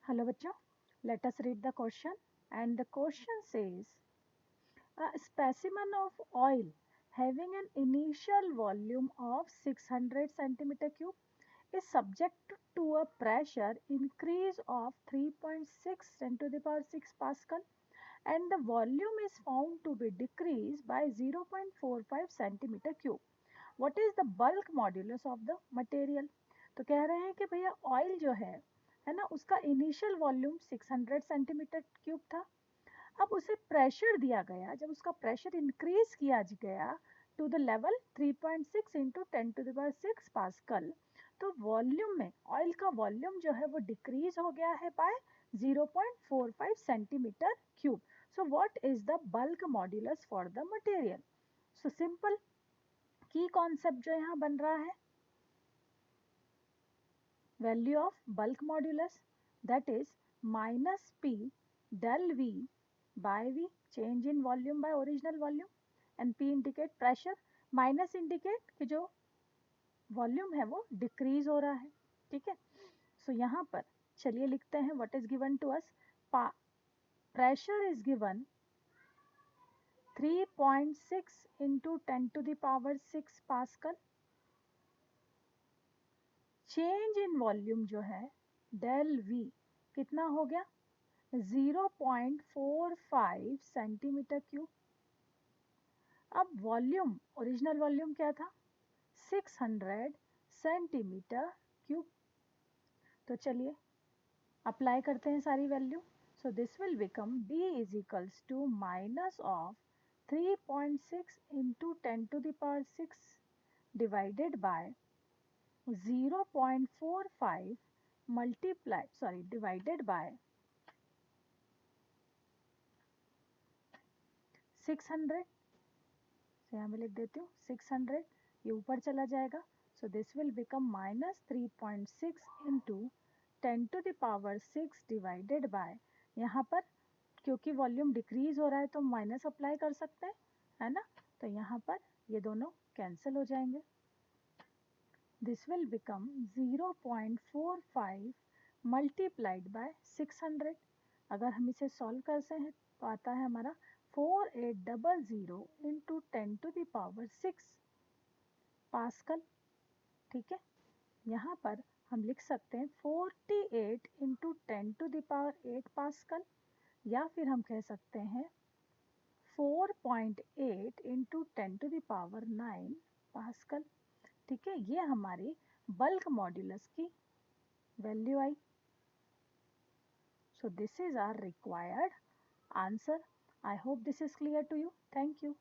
Hello bachcho, let us read the question and the question says a specimen of oil having an initial volume of 600 centimeter cube is subject to a pressure increase of 3.6 10 to the power 6 pascal and the volume is found to be decreased by 0.45 centimeter cube. What is the bulk modulus of the material? तो कह रहे हैं कि भैया oil जो है ना, उसका इनिशियल वॉल्यूम 600 सेंटीमीटर क्यूब था। अब उसे प्रेशर दिया गया, जब उसका प्रेशर इंक्रीज किया गया to the level 3.6 into 10 to the power 6 pascal, तो वॉल्यूम में ऑयल का वॉल्यूम जो है वो डिक्रीज हो गया है by 0.45 centimetre cube. So what is the bulk modulus for the material? So simple की कॉन्सेप्ट जो यहाँ बन रहा है, value of bulk modulus, that is minus P del V by V, change in volume by original volume, and P indicate pressure, minus indicate कि जो volume है वो डिक्रीज हो रहा है। ठीक है, सो यहाँ पर चलिए लिखते हैं what is given to us. Pressure is given 3.6 into 10 to the power 6 pascal. Change in volume जो है डेल वी कितना हो गया 0.45 सेंटीमीटर क्यूब। अब वॉल्यूम, ओरिजिनल वॉल्यूम क्या था 600 सेंटीमीटर क्यूब। तो चलिए अप्लाई करते हैं सारी value. So this will become B is equals to minus of 3.6 into 10 to the power 6 divided by 0.45 divided by 600। तो यहाँ मैं लिख देती हूँ 600, ये ऊपर चला जाएगा। So this will become minus 3.6 into 10 to the power 6 divided by, यहाँ पर क्योंकि वॉल्यूम डिक्रीज हो रहा है तो माइनस अप्लाई कर सकते हैं, है ना। तो यहाँ पर ये दोनों कैंसिल हो जाएंगे। This will become 0.45 multiplied by 600। अगर हम इसे सॉल्व करते हैं तो आता है हमारा 4800 into 10 to the power 6 pascal. ठीक है, यहाँ पर हम लिख सकते हैं 48 into 10 to the power 8 pascal, या फिर हम कह सकते हैं 4.8 into 10 to the power 9 pascal. ठीक है, ये हमारी बल्क मॉड्यूलस की वैल्यू आई। So this is our required answer. I hope this is clear to you. Thank you.